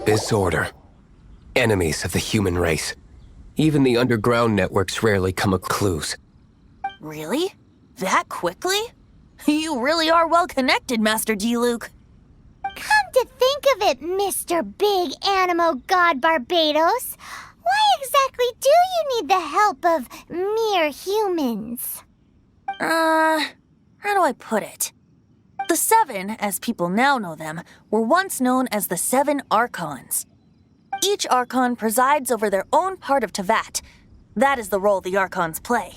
Abyss Order. Enemies of the human race. Even the underground networks rarely come up clues. Really? That quickly? You really are well connected, Master D-Luke. Come to think of it, Mr. Big Animo God Barbados, why exactly do you need the help of mere humans? How do I put it? The Seven, as people now know them, were once known as the Seven Archons. Each Archon presides over their own part of Teyvat. That is the role the Archons play.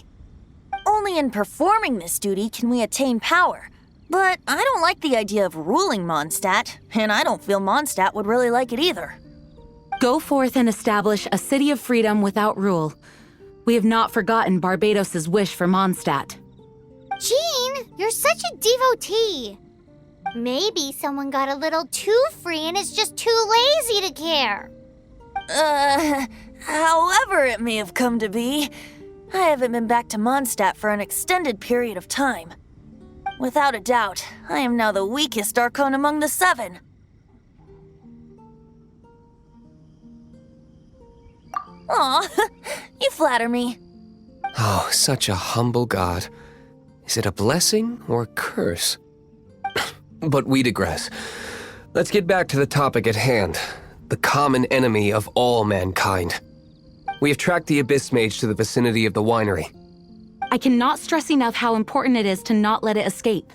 Only in performing this duty can we attain power. But I don't like the idea of ruling Mondstadt, and I don't feel Mondstadt would really like it either. Go forth and establish a city of freedom without rule. We have not forgotten Barbados' wish for Mondstadt. Jean, you're such a devotee. Maybe someone got a little too free and is just too lazy to care. However it may have come to be, I haven't been back to Mondstadt for an extended period of time. Without a doubt, I am now the weakest Archon among the Seven. Aw, you flatter me. Oh, such a humble god. Is it a blessing or a curse? But we digress. Let's get back to the topic at hand. The common enemy of all mankind. We have tracked the Abyss Mage to the vicinity of the winery. I cannot stress enough how important it is to not let it escape.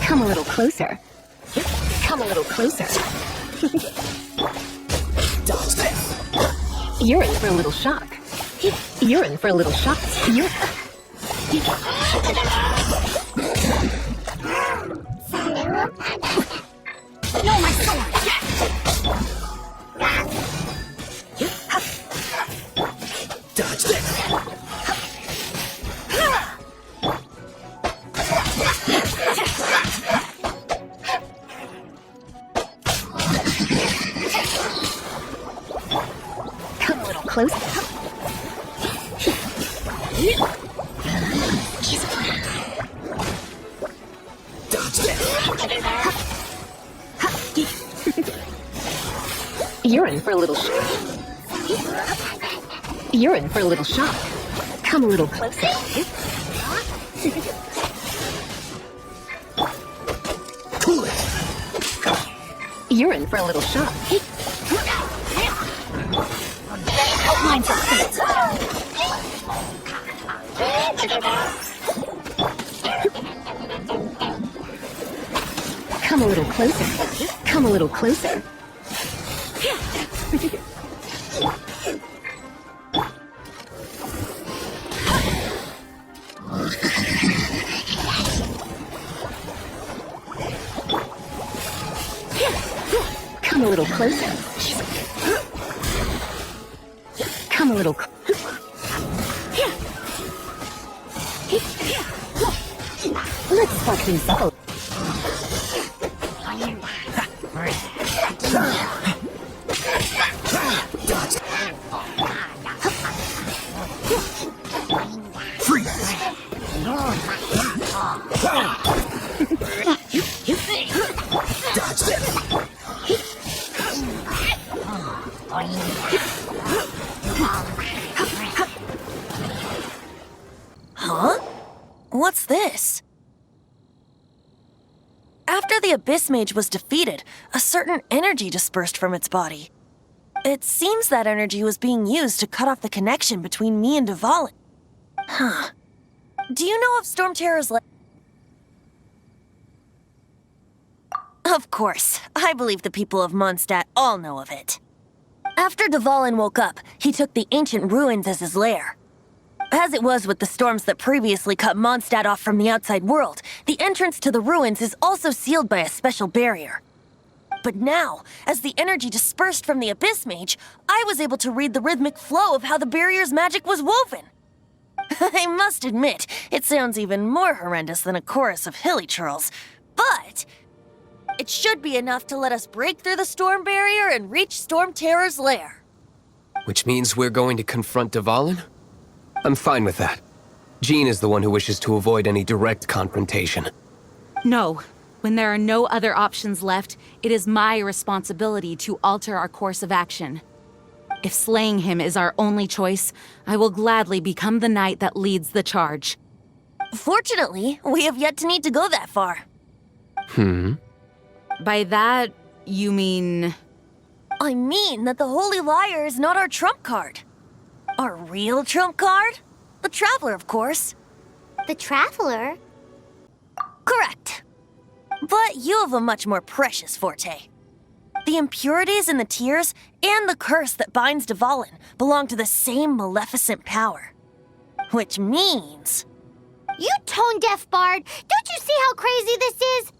Come a little closer. Come a little closer. Dodge that. You're in for a little shock. You're in for a little shock. You're... No, my sword! Dodge that. Come a little closer. Dodge that. You're in for a little shock. You're in for a little shock. Come a little closer. Cool it. You're in for a little shock. Mine's a fit. Come a little closer. Come a little closer. Come a little closer. Come a little Let's fuck things up. Dodge that. Huh? What's this? After the Abyss Mage was defeated, a certain energy dispersed from its body. It seems that energy was being used to cut off the connection between me and Dvalin. Huh. Do you know of Stormterror's Of course. I believe the people of Mondstadt all know of it. After Dvalin woke up, he took the ancient ruins as his lair. As it was with the storms that previously cut Mondstadt off from the outside world, the entrance to the ruins is also sealed by a special barrier. But now, as the energy dispersed from the Abyss Mage, I was able to read the rhythmic flow of how the barrier's magic was woven. I must admit, it sounds even more horrendous than a chorus of hilly churls. But it should be enough to let us break through the storm barrier and reach Stormterror's lair. Which means we're going to confront Dvalin? I'm fine with that. Jean is the one who wishes to avoid any direct confrontation. No. When there are no other options left, it is my responsibility to alter our course of action. If slaying him is our only choice, I will gladly become the knight that leads the charge. Fortunately, we have yet to need to go that far. By that, you mean... I mean that the Holy Liar is not our trump card. Our real trump card? The Traveler, of course. The Traveler? Correct. But you have a much more precious forte. The impurities in the tears and the curse that binds Dvalin belong to the same maleficent power. Which means... You tone-deaf bard! Don't you see how crazy this is?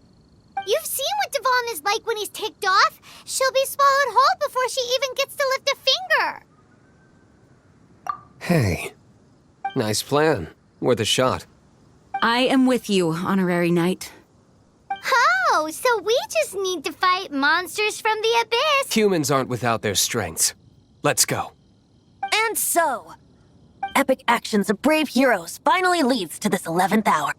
You've seen what Dvalin is like when he's ticked off. She'll be swallowed whole before she even gets to lift a finger. Hey. Nice plan. Worth a shot. I am with you, Honorary Knight. Oh, so we just need to fight monsters from the abyss. Humans aren't without their strengths. Let's go. And so, epic actions of brave heroes finally leads to this 11th hour.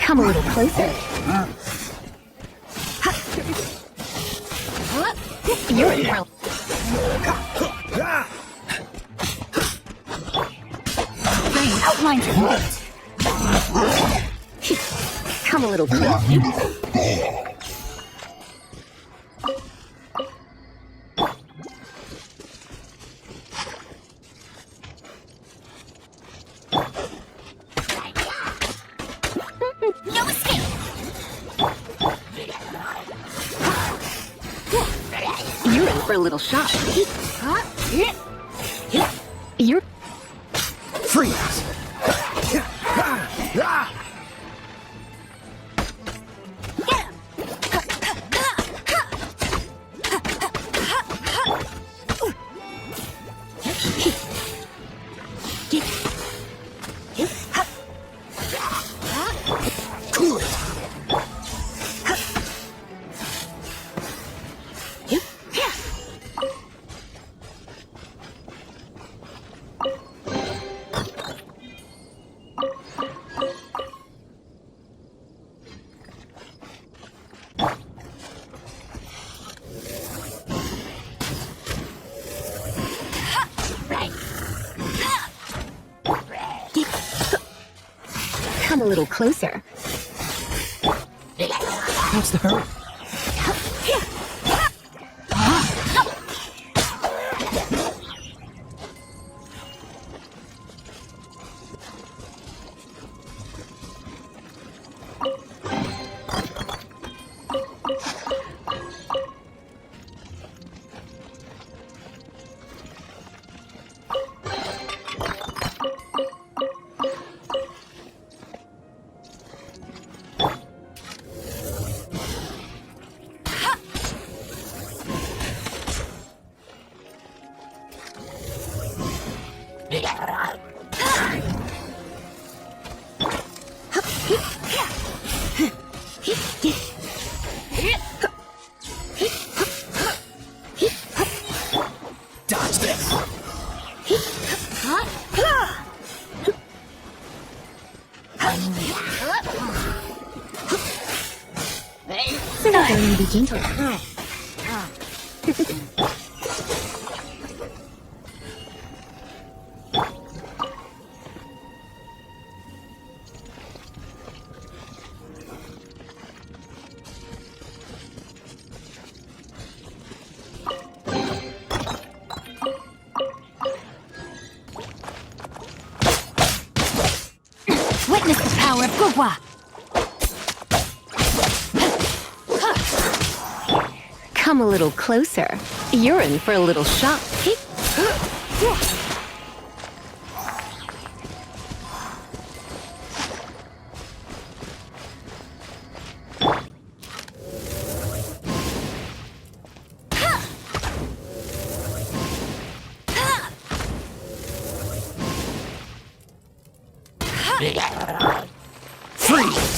Come a little closer. You're in trouble. Outlines are moved. Come a little closer. No escape. You're in for a little shock. You're... Freeze! Cool it! Come a little closer. What's the hurry? Dodge this! We're not going to be gentle. Witness the power of Gugwa! Come a little closer. You're in for a little shock. Freeze!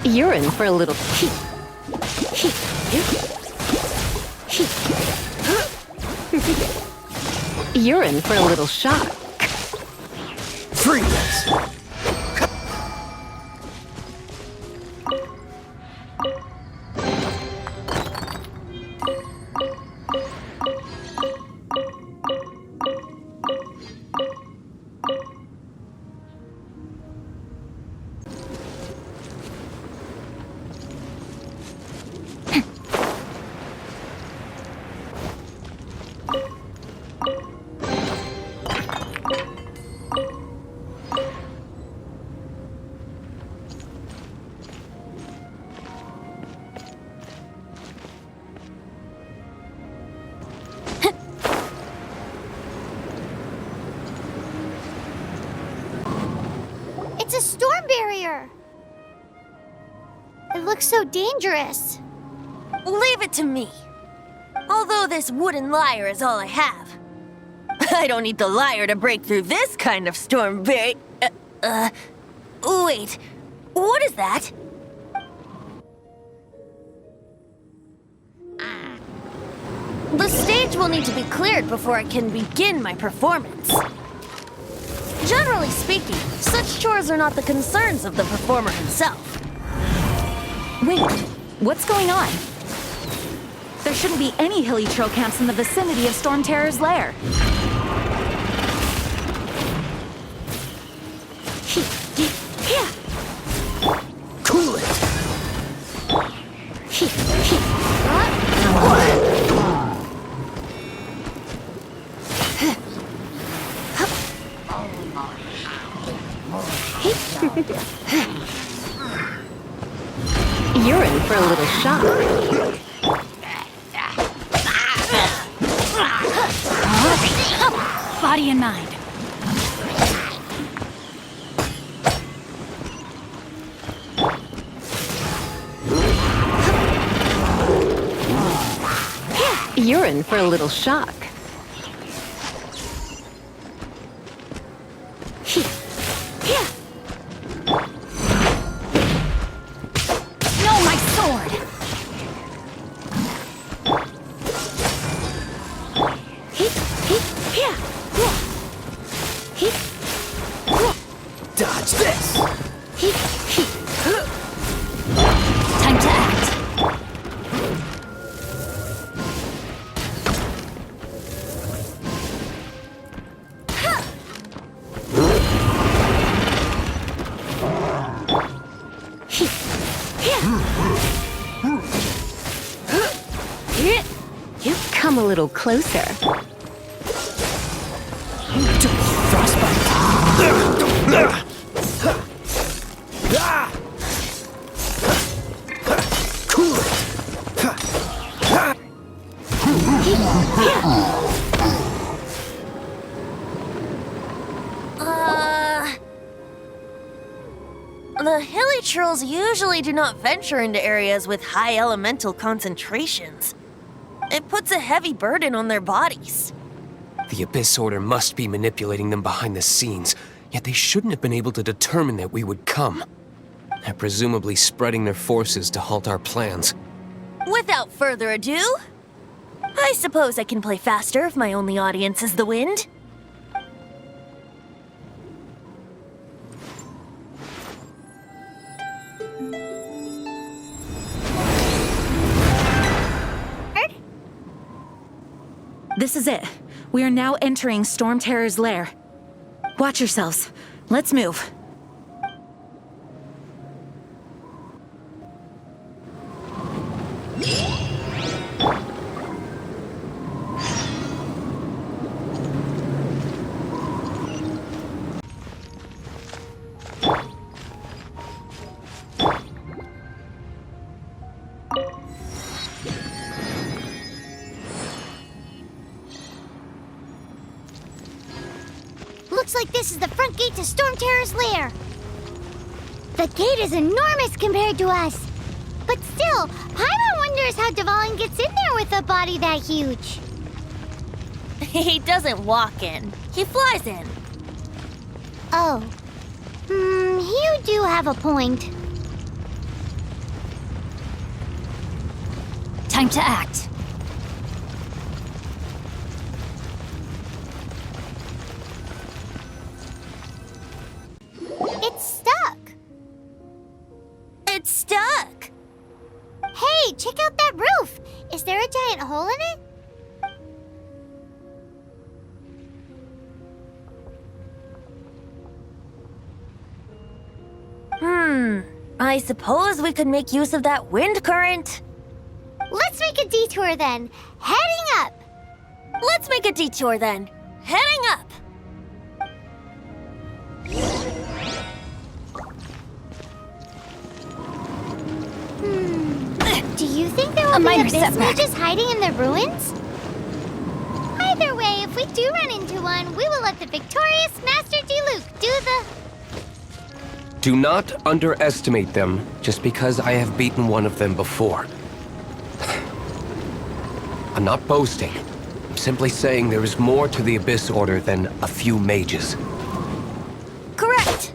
You're in for a little... You're in for a little shock. Freeze! It's a storm barrier. It looks so dangerous. Leave it to me. Although this wooden lyre is all I have. I don't need the lyre to break through this kind of storm wait, what is that? The stage will need to be cleared before I can begin my performance. Generally speaking, such chores are not the concerns of the performer himself. Wait, what's going on? There shouldn't be any hilly trail camps in the vicinity of Stormterror's lair. Cool it! You're in for a little shock. Body and mind. You're in for a little shock. No, my sword! Dodge this! Time to act. Come a little closer. Frostbite! Cool it! The hilly trolls usually do not venture into areas with high elemental concentrations. It puts a heavy burden on their bodies. The Abyss Order must be manipulating them behind the scenes, yet they shouldn't have been able to determine that we would come. They're presumably spreading their forces to halt our plans. Without further ado, I suppose I can play faster if my only audience is the wind. This is it. We are now entering Stormterror's lair. Watch yourselves. Let's move. Looks like this is the front gate to Stormterror's lair. The gate is enormous compared to us. But still, Paimon wonders how Dvalin gets in there with a body that huge. He doesn't walk in, he flies in. Oh. You do have a point. Time to act. It's stuck. It's stuck. Hey, check out that roof. Is there a giant hole in it? I suppose we could make use of that wind current. Let's make a detour then. Heading up. Let's make a detour then. Heading up. Do you think there will A be minor abyss setback. mages hiding in the ruins? Either way, if we do run into one, we will let the victorious Master Diluc do the... Do not underestimate them just because I have beaten one of them before. I'm not boasting. I'm simply saying there is more to the Abyss Order than a few mages. Correct.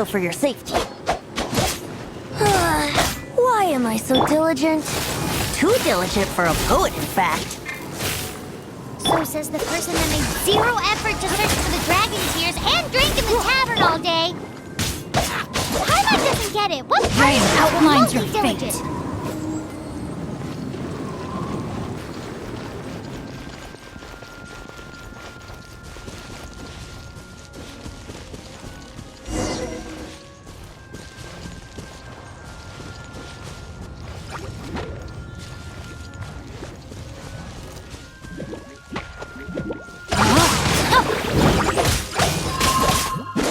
For your safety. Why am I so diligent? Too diligent for a poet, in fact. So says the person that made zero effort to search for the dragon tears and drank in the tavern all day. Paimon doesn't get it. What part Rain of it outlines your won't be diligent? fate.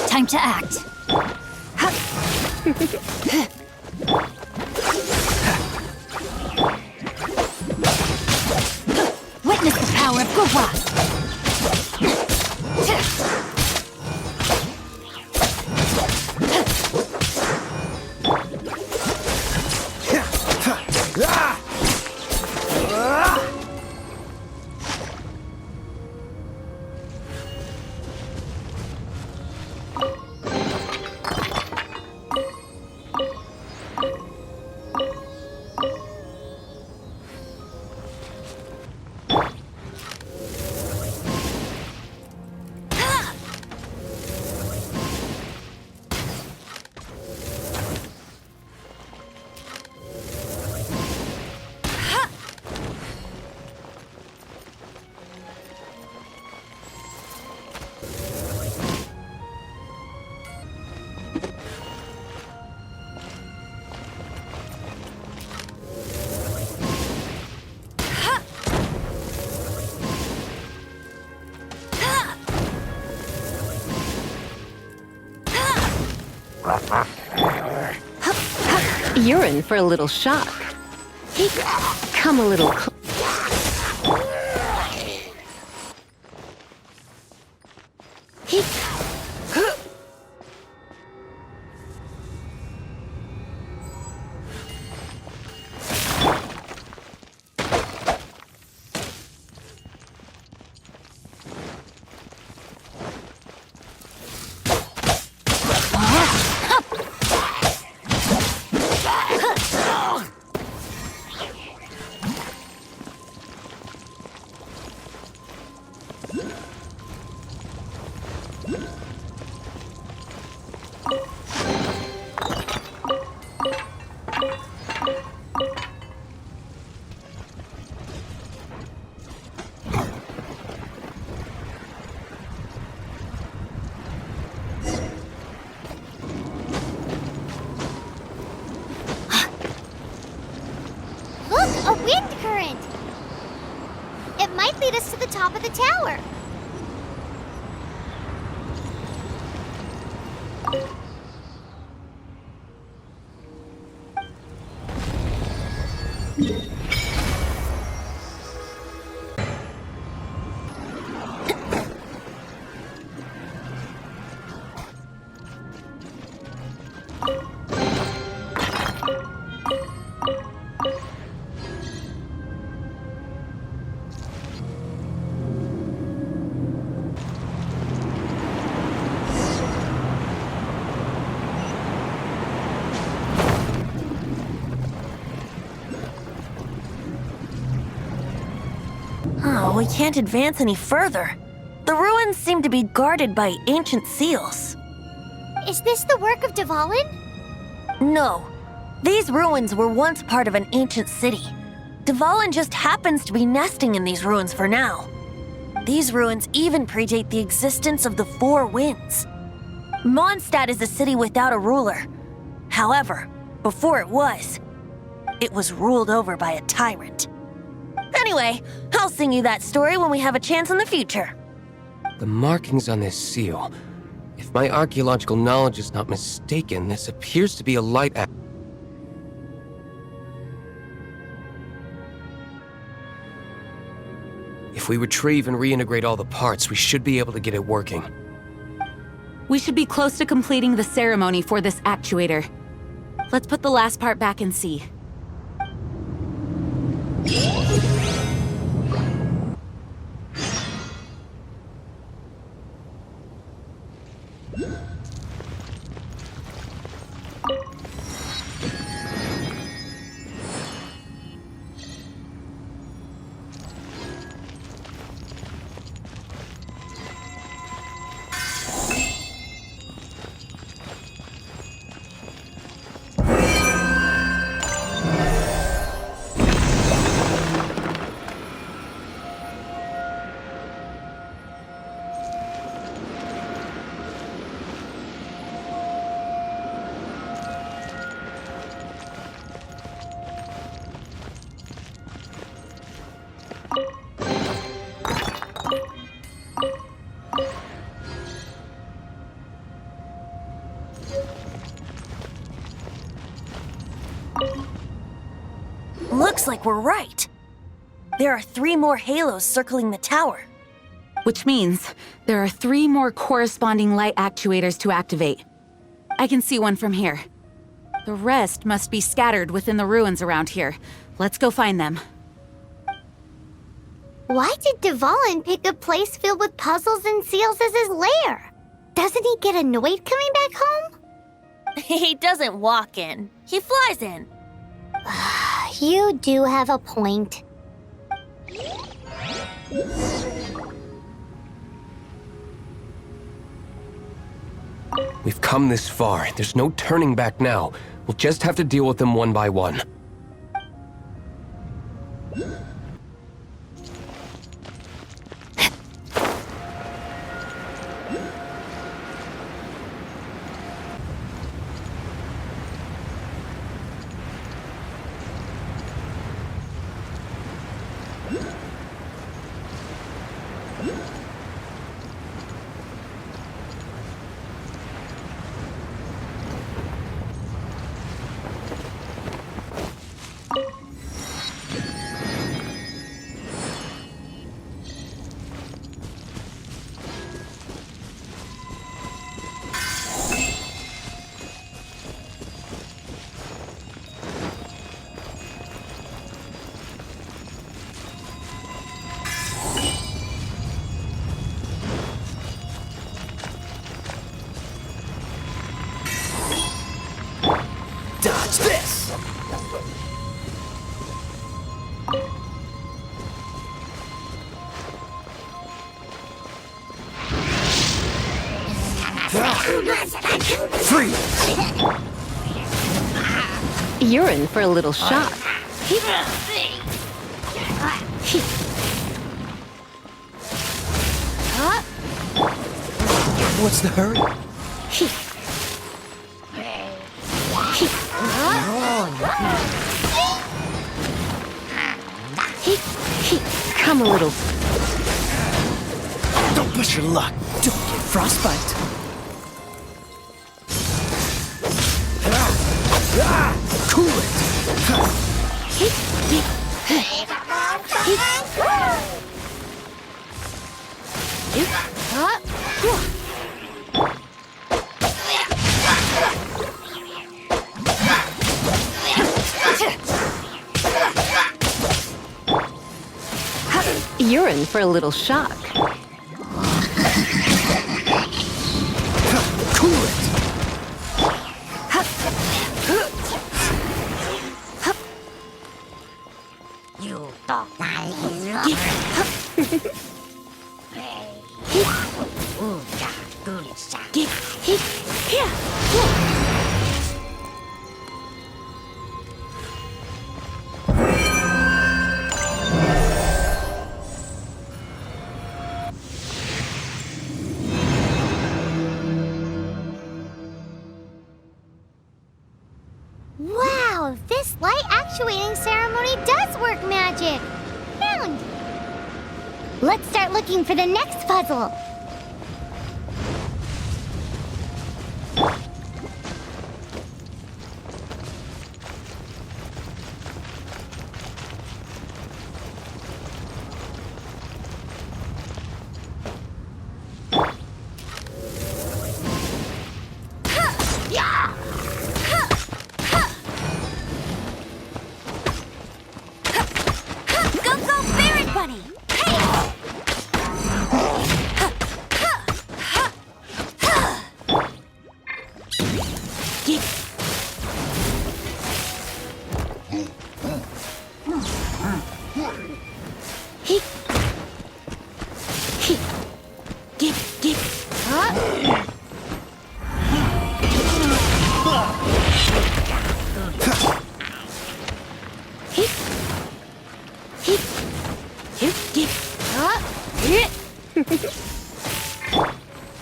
Time to act. Witness the power of Gura. You're in for a little shock. Come a little closer. lead us to the top of the tower. Oh, we can't advance any further. The ruins seem to be guarded by ancient seals. Is this the work of Dvalin? No. These ruins were once part of an ancient city. Dvalin just happens to be nesting in these ruins for now. These ruins even predate the existence of the Four Winds. Mondstadt is a city without a ruler. However, before it was ruled over by a tyrant. Anyway, I'll sing you that story when we have a chance in the future. The markings on this seal. If my archaeological knowledge is not mistaken, this appears to be a light act. If we retrieve and reintegrate all the parts, we should be able to get it working. We should be close to completing the ceremony for this actuator. Let's put the last part back and see. Looks like we're right. There are 3 more halos circling the tower. Which means there are 3 more corresponding light actuators to activate. I can see one from here. The rest must be scattered within the ruins around here. Let's go find them. Why did Dvalin pick a place filled with puzzles and seals as his lair? Doesn't he get annoyed coming back home? He doesn't walk in. He flies in. You do have a point. We've come this far. There's no turning back now. We'll just have to deal with them one by one. Dodge this! Freeze! You're in for a little shock. What's the hurry? Come a little. Push your luck. Don't get frostbite. Cool You're in for a little shock. Cool it. You talk Wow, this light actuating ceremony does work magic! Found! Let's start looking for the next puzzle.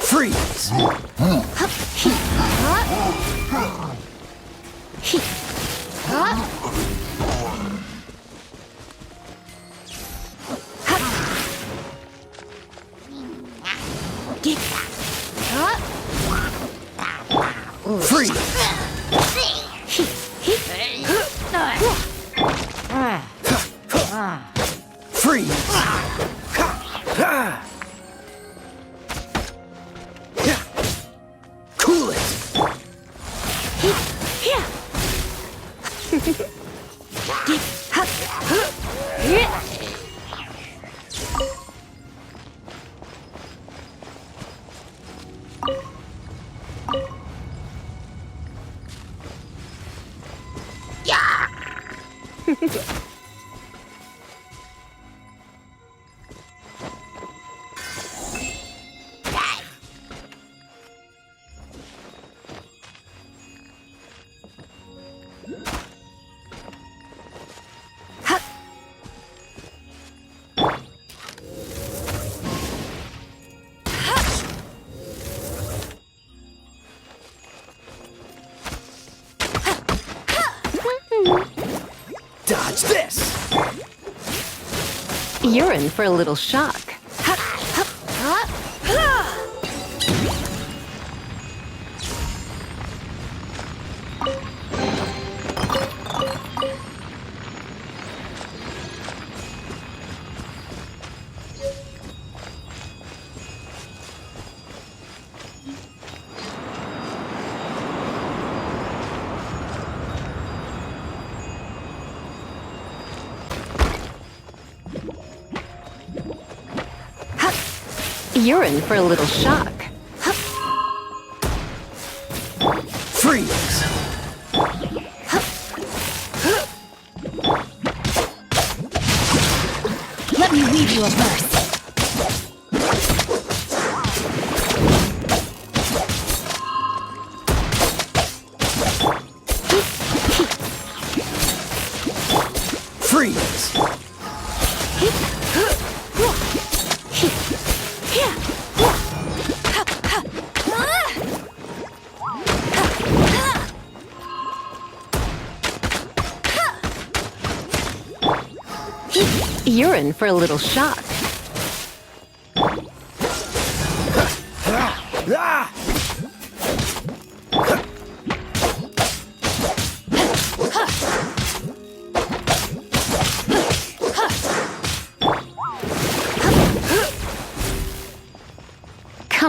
Freeze. Freeze. Freeze. Cool it. Dodge this! You're in for a little shock. You're in for a little shock. Freeze! Let me read you a verse. Freeze! You're in for a little shock.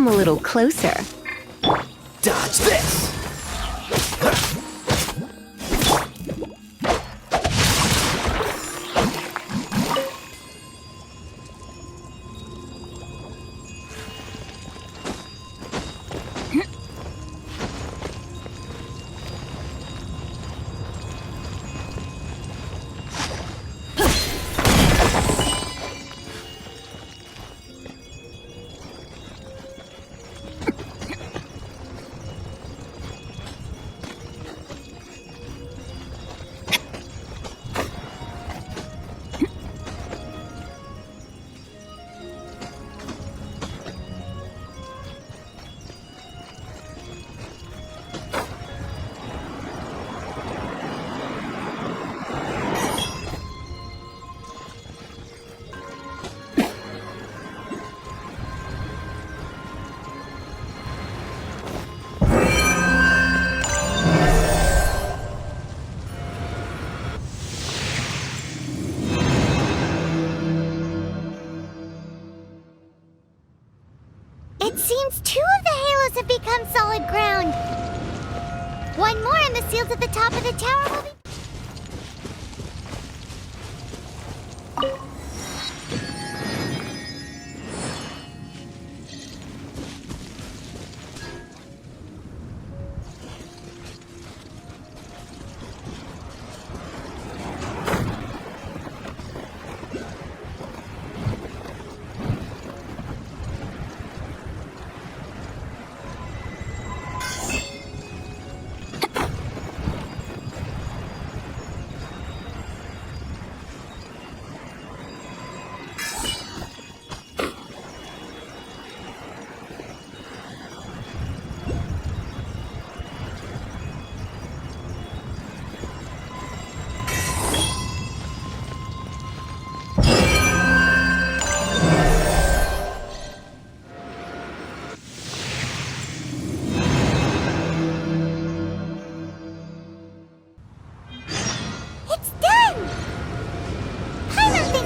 Come a little closer. Dodge this! It seems 2 of the halos have become solid ground. One more and the seals at the top of the tower will be...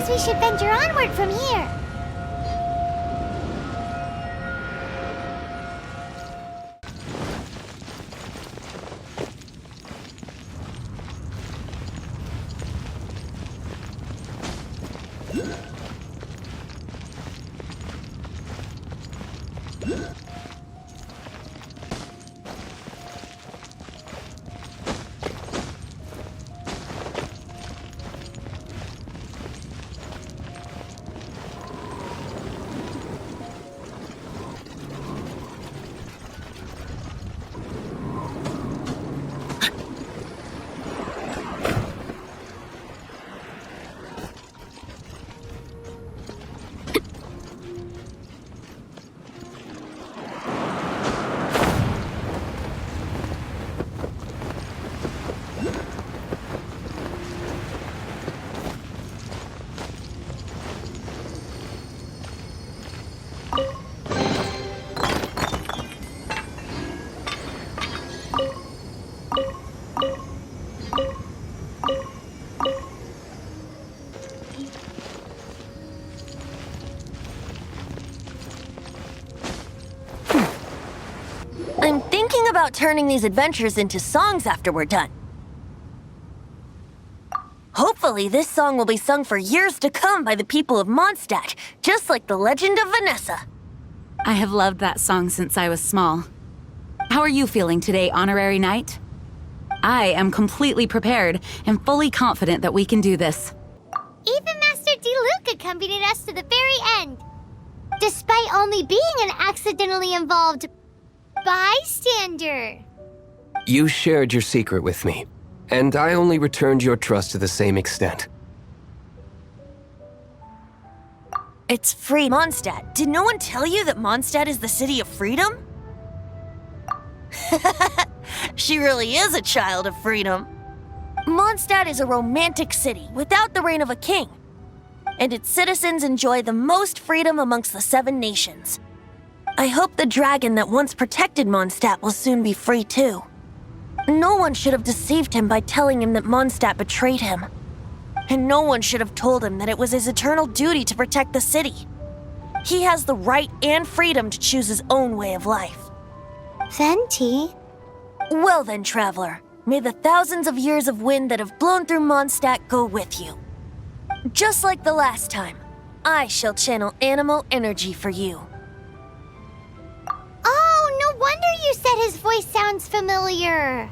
We should venture onward from here. I'm thinking about turning these adventures into songs after we're done. Hopefully, this song will be sung for years to come by the people of Mondstadt, just like the legend of Vanessa. I have loved that song since I was small. How are you feeling today, Honorary Knight? I am completely prepared and fully confident that we can do this. Even Master D-Luke accompanied us to the very end, despite only being an accidentally involved bystander. You shared your secret with me, and I only returned your trust to the same extent. It's free Mondstadt. Did no one tell you that Mondstadt is the city of freedom? She really is a child of freedom. Mondstadt is a romantic city without the reign of a king, and its citizens enjoy the most freedom amongst the 7 nations. I hope the dragon that once protected Mondstadt will soon be free too. No one should have deceived him by telling him that Mondstadt betrayed him. And no one should have told him that it was his eternal duty to protect the city. He has the right and freedom to choose his own way of life. Venti? Well then, Traveler, may the thousands of years of wind that have blown through Mondstadt go with you. Just like the last time, I shall channel Animo energy for you. Oh, no wonder you said his voice sounds familiar.